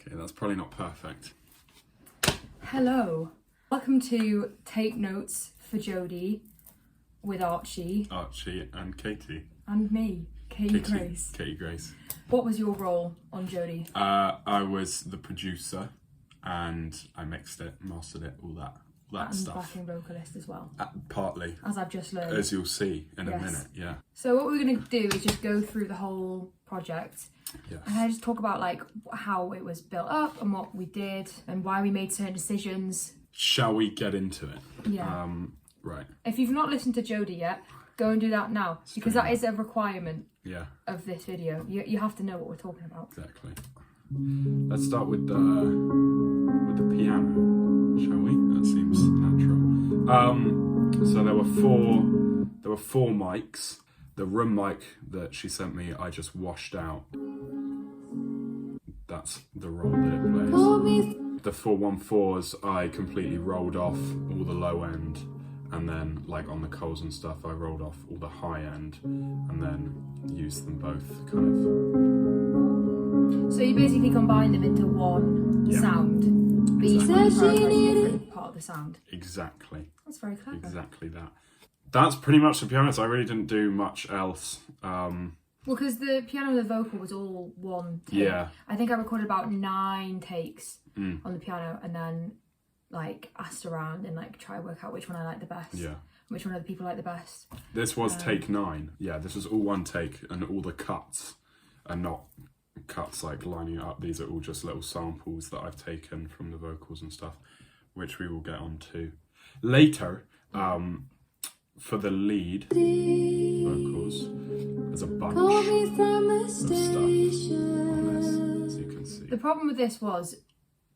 Okay, that's probably not perfect. Hello. Welcome to Take Notes for Jodie with Archie. Archie and Katie. And me, Katie Grace. Katie Grace. What was your role on Jodie? I was the producer and I mixed it, mastered it, all that and stuff. backing vocalist as well. Partly. As I've just learned. As you'll see in a minute, yeah. So what we're going to do is just go through the whole project. Yes. And I just talk about like how it was built up and what we did and why we made certain decisions. Shall we get into it? Yeah. Right. If you've not listened to Jodie yet, go and do that now because that is a requirement of this video. You have to know what we're talking about. Exactly. Let's start with the piano, shall we? That seems natural. So there were four mics. The room mic that she sent me, I just washed out. That's the role that it plays. The 414s, I completely rolled off all the low end, and then like on the Coles and stuff, I rolled off all the high end, and then used them both kind of. So you basically combine them into one sound, but each one is a different part of the sound. Exactly. That's very clever. Exactly that. That's pretty much the piano. So I really didn't do much else. Well, because the piano and the vocal was all one take. Yeah. I think I recorded about 9 takes on the piano and then like asked around and like try to work out which one I liked the best. Yeah. Which one other people like the best. This was take 9. Yeah, this was all one take, and all the cuts are not cuts like lining it up. These are all just little samples that I've taken from the vocals and stuff, which we will get on to later. For the lead vocals, there's a bunch of stuff on this, as you can see. The problem with this was,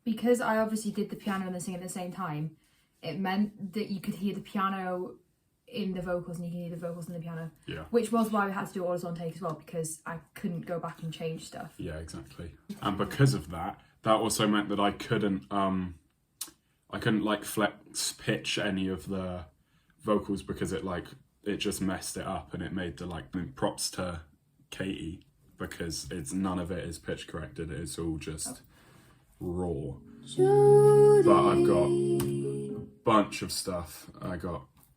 because I obviously did the piano and the singing at the same time, it meant that you could hear the piano in the vocals and you can hear the vocals in the piano. Yeah. Which was why we had to do all this on take as well, because I couldn't go back and change stuff. Yeah, exactly. And because of that, that also meant that I couldn't like flex pitch any of the vocals because it just messed it up, and it made the props to Katie because none of it is pitch corrected. It's all just raw. But I've got a bunch of stuff.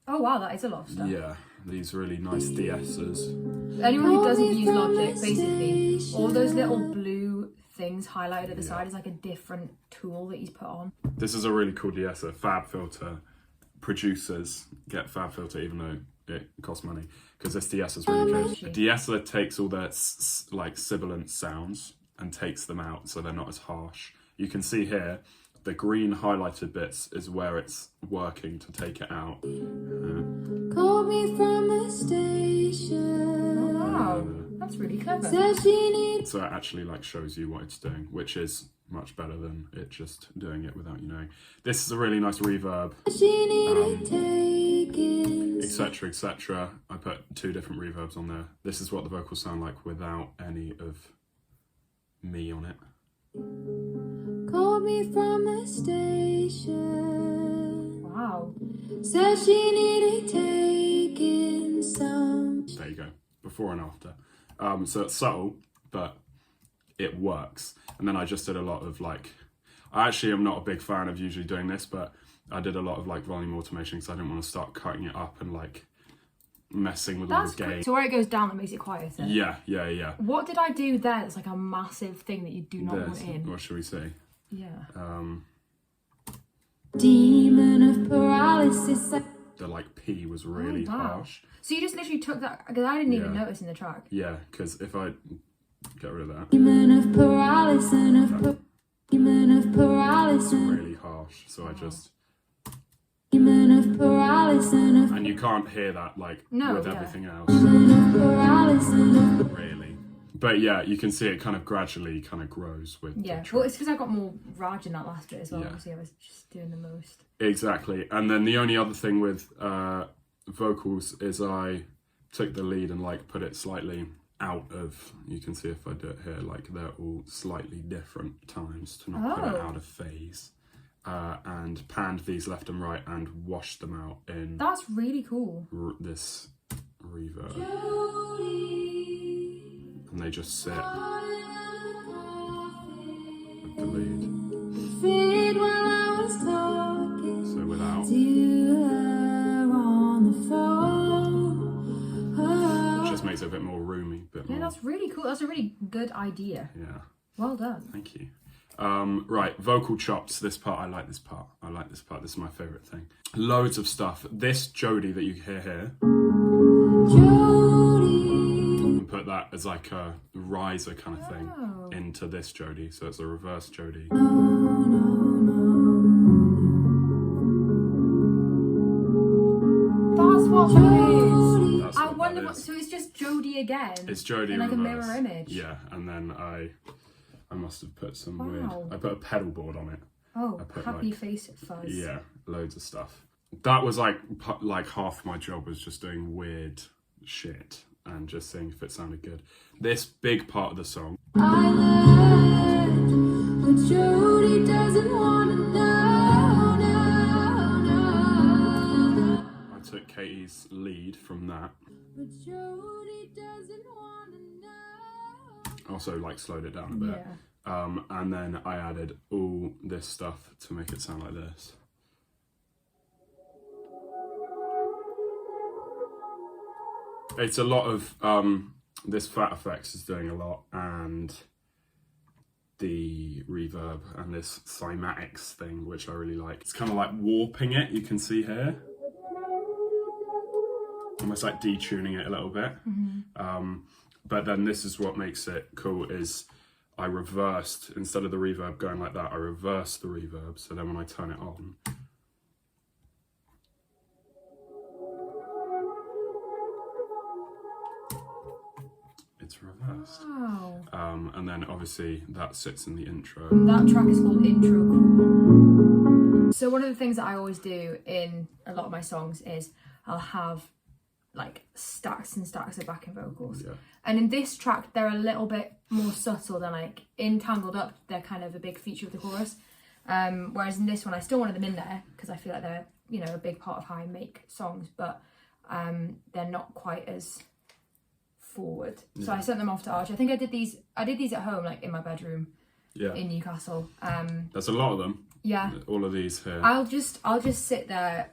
Oh wow, that is a lot of stuff. Yeah, these really nice DSs. Anyone who doesn't use Logic, basically, all those little blue things highlighted at the side is like a different tool that he's put on. This is a really cool DS, a Fab Filter. Producers get Fab Filter even though it costs money, because this DS is really good. A de-esser takes all their sibilant sounds and takes them out so they're not as harsh. You can see here the green highlighted bits is where it's working to take it out. Call me from the station. Oh wow, that's really clever. So it actually shows you what it's doing, which is much better than it just doing it without you knowing. This is a really nice reverb, etc, etc. I put 2 different reverbs on there. This is what the vocals sound like without any of me on it. Call me from the station. Wow. Said she needed taking some. There you go, before and after. So it's subtle, but it works. And then I just did a lot of I actually am not a big fan of usually doing this, but I did a lot of volume automation because I didn't want to start cutting it up and messing with all the gain. So where it goes down, it makes it quieter. Yeah. What did I do there? It's like a massive thing that you do not want in. What should we say? Yeah. Demon of paralysis. The P was really harsh. So you just literally took that, because I didn't even notice in the track. Yeah, because if I get rid of that. Demon of paralysis. Demon of paralysis. It's really harsh, so I just. Demon of paralysis. And you can't hear that with everything else. Demon of paralysis. Really. But yeah, you can see it gradually grows with the track. Well, it's because I got more Raj in that last bit as well. Obviously, I was just doing the most. Exactly. And then the only other thing with vocals is I took the lead and put it slightly out of, you can see if I do it here, they're all slightly different times to not put it out of phase. And panned these left and right and washed them out in. That's really cool. This reverb. And they just sit with the lead. that's a really good idea. Yeah. Well done. Thank you. Right, vocal chops. This part, I like this part. I like this part. This is my favourite thing. Loads of stuff. This Jodie that you hear here. Jodie. And put that as like a riser kind of thing into this Jodie. So it's a reverse Jodie. That's what it is. That's I what wonder that what. is. So it's just Jodie again. It's Jodie in like a reverse. mirror image. Yeah, and then I must have put some Wow. weird. I put a pedal board on it. Oh, I put, happy like- face fuzz. Yeah, loads of stuff. That was like half my job was just doing weird shit and just seeing if it sounded good. This big part of the song, I left, but Jodie doesn't wanna know, no. I took Katie's lead from that. But Jodie doesn't wanna know. Also like slowed it down a bit. Yeah. And then I added all this stuff to make it sound like this. It's a lot of this fat effects is doing a lot, and the reverb and this cymatics thing, which I really like. It's kind of like warping it, you can see here. Almost like detuning it a little bit. But then this is what makes it cool is I reversed, instead of the reverb going like that, I reversed the reverb. So then when I turn it on, it's reversed. Wow. And then obviously that sits in the intro. That track is called Intro Cool. So one of the things that I always do in a lot of my songs is I'll have like stacks and stacks of backing vocals. Yeah. And in this track, they're a little bit more subtle than like in Tangled Up, they're kind of a big feature of the chorus. Whereas in this one, I still wanted them in there because I feel like they're, you know, a big part of how I make songs, but they're not quite as forward. So I sent them off to Archie. I think I did these at home, like in my bedroom in Newcastle. There's a lot of them. Yeah. All of these here. I'll just sit there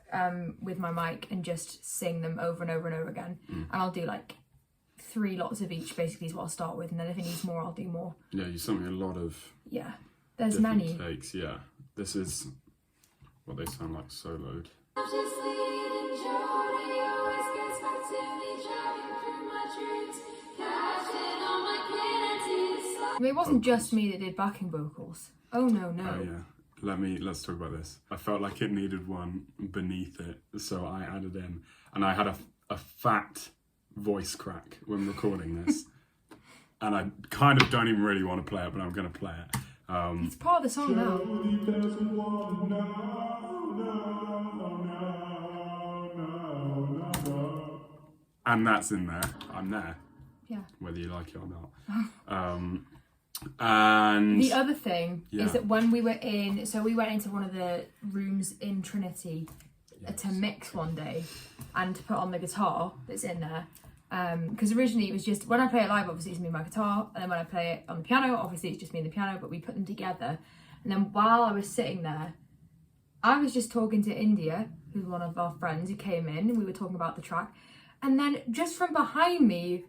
with my mic and just sing them over and over and over again. And I'll do like 3 lots of each basically is what I'll start with, and then if it needs more, I'll do more. Yeah, you sent me a lot of Yeah. There's different many. takes. Yeah. This is what they sound like soloed. I'm just leading Jodie, always gets back to me, driving through my dreams, catching all my cleanities. I mean, it wasn't just me that did backing vocals. Oh no. Oh yeah. Let's talk about this. I felt like it needed one beneath it, so I added in, and I had a fat voice crack when recording this, and I kind of don't even really want to play it, but I'm going to play it. It's part of the song now. And that's in there. I'm there, Yeah. whether you like it or not. And The other thing Yeah. is that when we were we went into one of the rooms in Trinity to mix one day and to put on the guitar that's in there. Because originally it was just, when I play it live, obviously it's me and my guitar, and then when I play it on the piano, obviously it's just me and the piano, but we put them together. And then while I was sitting there, I was just talking to India, who's one of our friends who came in, and we were talking about the track. And then just from behind me,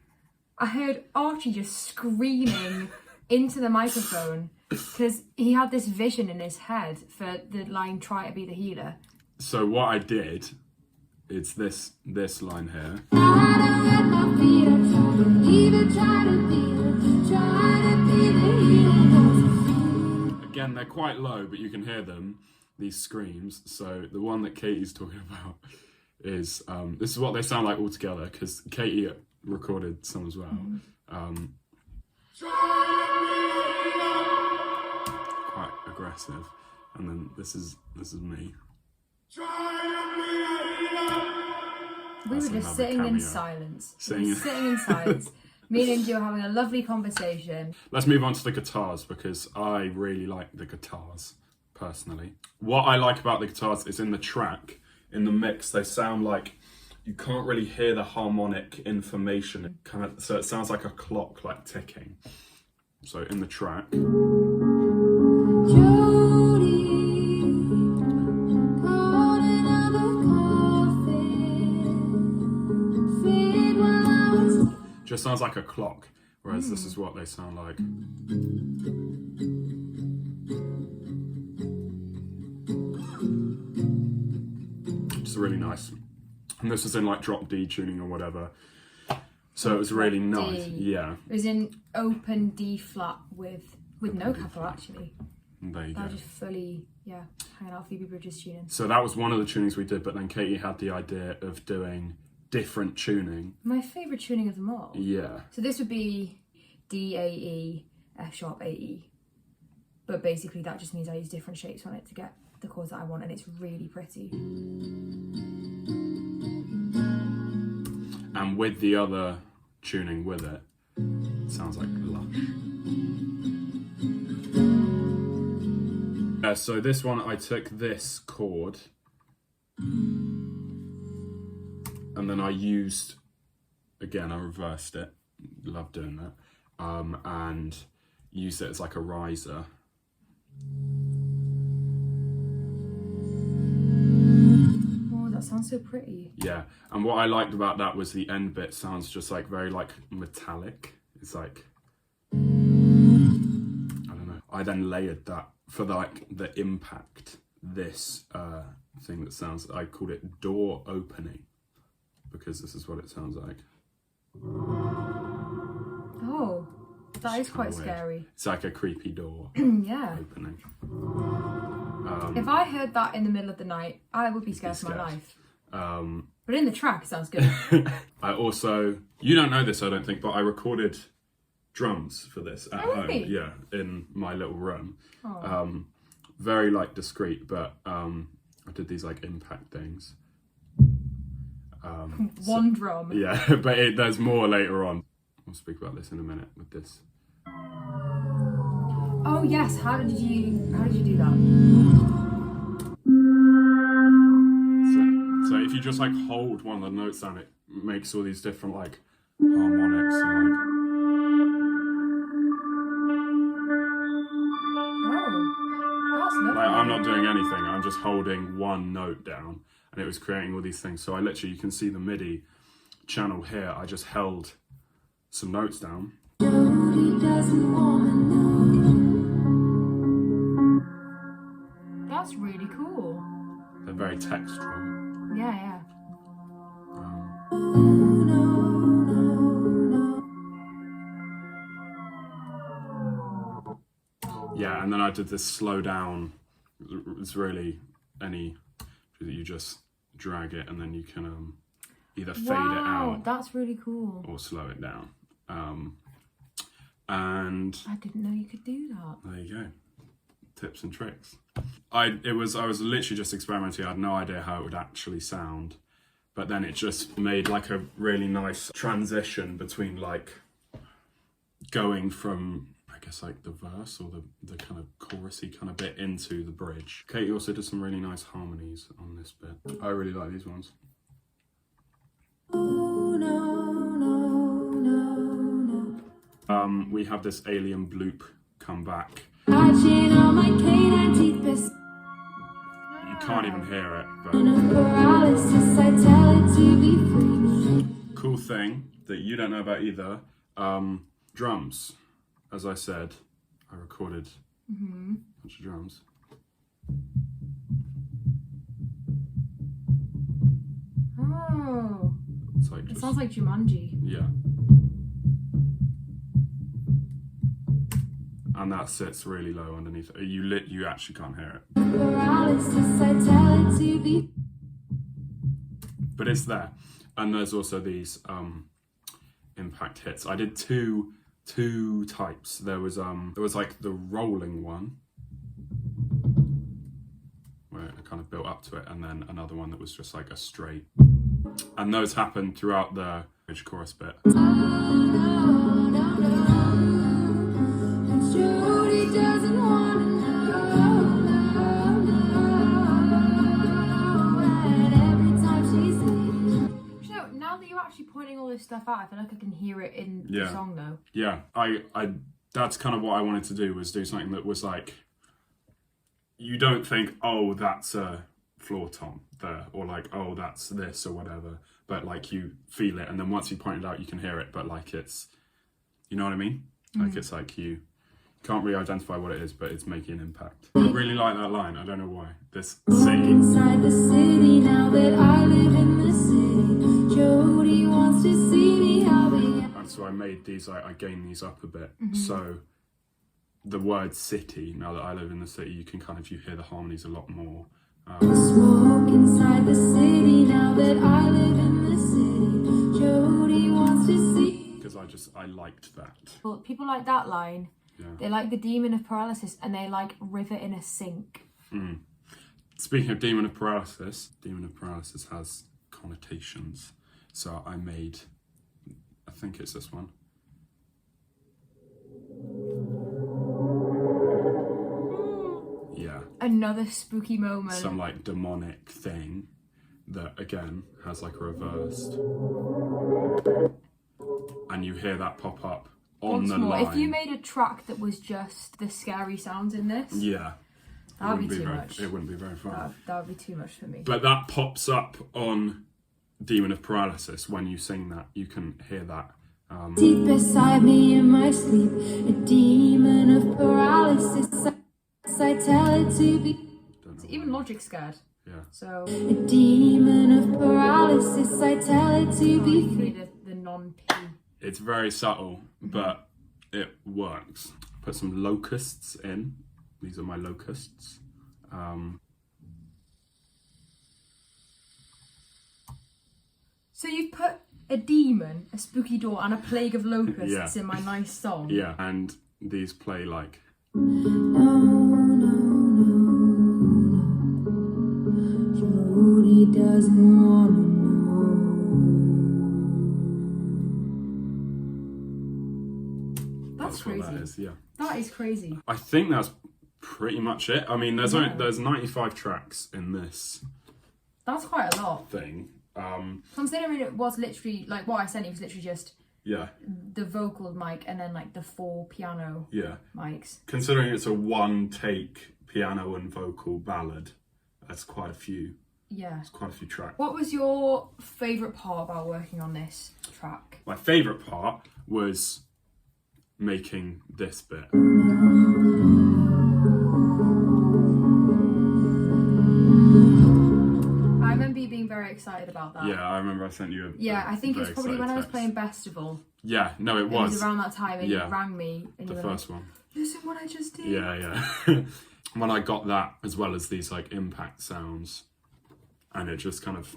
I heard Archie just screaming into the microphone because he had this vision in his head for the line "Try to be the healer." so what I did, it's this line here. I don't get my feet up, don't even try to be the hero. Again, they're quite low, but you can hear them, these screams. So the one that Katie's talking about is, this is what they sound like all together, because Katie recorded some as well. Quite aggressive. And then this is me. We That's were just another sitting in cameo. silence. Sitting in- Sitting in silence. Me and India were having a lovely conversation. Let's move on to the guitars, because I really like the guitars, personally. What I like about the guitars is in the track, in the mix, they sound like you can't really hear the harmonic information. So it sounds like a clock, like ticking. So in the track, just sounds like a clock. Whereas this is what they sound like. It's really nice. And this is in like drop D tuning or whatever. So it was really nice. Yeah. It was in open D flat with no capo actually. There you That go. was just fully, hanging out Phoebe Bridgers tuning. So that was one of the tunings we did, but then Katie had the idea of doing different tuning. My favourite tuning of them all. Yeah. So this would be D, A, E, F sharp, A, E. But basically that just means I use different shapes on it to get the chords that I want, and it's really pretty. And with the other tuning with it, sounds like lush. So this one, I took this chord and then I used, again, I reversed it. Love doing that. And used it as like a riser. Oh, that sounds so pretty. Yeah, and what I liked about that was the end bit sounds just like very like metallic. It's like, I don't know. I then layered that for like the impact. This thing that sounds, I called it door opening because this is what it sounds like. Oh, that is quite Kinda weird. scary. It's like a creepy door Yeah. opening. If I heard that in the middle of the night, I would be scared for my scared. life. Um, But in the track, it sounds good. I also, you don't know this, I don't think, but I recorded drums for this at home. Really? Yeah, in my little room. Oh. Very like discreet, but I did these like impact things. One drum. Yeah, but there's more later on. We'll speak about this in a minute with this. Oh yes, how did you do that? So if you just like hold one of the notes down, it makes all these different like harmonics and like. Oh, that's lovely. Like, I'm not doing anything, I'm just holding one note down and it was creating all these things. So I literally, you can see the MIDI channel here, I just held some notes down. Jodie doesn't wanna know. That's really cool. They're very textural. Yeah. Oh, no, no, no. Yeah, and then I did this slow down. It's really any, you just drag it and then you can either fade it Wow, out that's really cool. or slow it down. And I didn't know you could do that. there you go. Tips and tricks. I was literally just experimenting. I had no idea how it would actually sound, but then it just made like a really nice transition between like going from, I guess, like the verse or the kind of chorusy kind of bit into the bridge. Katie also did some really nice harmonies on this bit. I really like these ones. Oh, no, no, no, no. We have this alien bloop come back. Arching all my canine teeth, this You can't even hear it, but paralysis, I tell it to be free. cool thing that you don't know about either, drums. As I said, I recorded a bunch of drums. Oh, It's like it just, sounds like Jumanji. yeah. And that sits really low underneath it. You actually can't hear it. Paralysis, I tell it to be. But it's there. And there's also these impact hits. I did two types. There was like the rolling one where I kind of built up to it, and then another one that was just like a straight. And those happened throughout the bridge chorus bit. Oh, no, no, no. Jodie doesn't wanna know, and every time she says, You know, now that you're actually pointing all this stuff out, I feel like I can hear it in Yeah. the song though. Yeah, I that's kind of what I wanted to do, was do something that was like, you don't think, oh, that's a floor tom there, or like, oh, that's this or whatever, but like you feel it, and then once you point it out, you can hear it, but like it's, You know what I mean? Like it's like you can't really identify what it is, but it's making an impact. I really like that line. I don't know why. This city. Inside the city, now that I live in the city, Jodie wants to see me. I'll be. And so I made these, I gained these up a bit. So the word city, now that I live in the city, you hear the harmonies a lot more. Smoke inside the city, now that I live in the city, Jodie wants to see. Because I liked that. Well, people like that line. Yeah. They like the demon of paralysis, and they like river in a sink. Speaking of demon of paralysis has connotations. So I made, I think it's this one. Yeah. Another spooky moment. Some like demonic thing that again has like a reversed. And you hear that pop up on Once the more, line. if you made a track that was just the scary sounds in this, Yeah. that would be too much. It wouldn't be very fun. That would be too much for me. But that pops up on Demon of Paralysis. When you sing that, you can hear that. Deep beside me in my sleep, a demon of paralysis. I tell it to be. Even Logic's scared. Yeah. So A demon of paralysis. I tell it to be. the non-P. It's very subtle, but it works. Put some locusts in. These are my locusts. So you've put a demon, a spooky door, and a plague of locusts in my nice song. Yeah, and these play like. Jodie doesn't wanna know. That's what crazy. that is, yeah. That is crazy. I think that's pretty much it. I mean, there's 95 tracks in this That's quite a lot. thing. Considering it was literally, like, what I sent you was literally just Yeah, the vocal mic and then, like, the 4 piano yeah. mics. Considering it's a one-take piano and vocal ballad, that's quite a few. Yeah. It's quite a few tracks. What was your favourite part about working on this track? My favourite part was making this bit. I remember you being very excited about that. Yeah, I remember I sent you a I think it's very probably when I was excited playing text. Festival. Yeah, no, it It was was. around that time and you Yeah. rang me and The you were first like, one. listen what I just did. Yeah. When I got that, as well as these like impact sounds, and it just kind of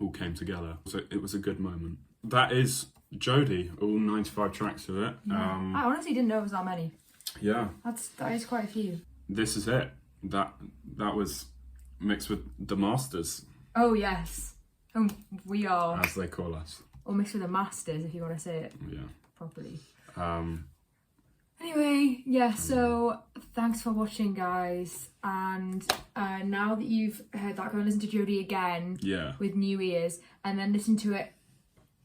all came together. So it was a good moment. That is Jodie, all 95 tracks of it. Yeah. I honestly didn't know it was that many. Yeah, That is quite a few. this is it. That was mixed with the masters, Oh yes. We are. as they call us. Or mixed with the masters if you want to say it Yeah. properly. Anyway, yeah, so thanks for watching, guys. And now that you've heard that, go and listen to Jodie again Yeah. with new ears and then listen to it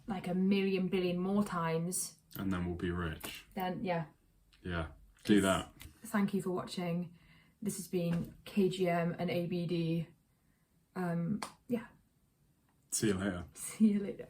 like a million billion more times. And then we'll be rich. Then, yeah, Yeah. Do that. thank you for watching. This has been KGM and ABD. Yeah, See you later. see you later.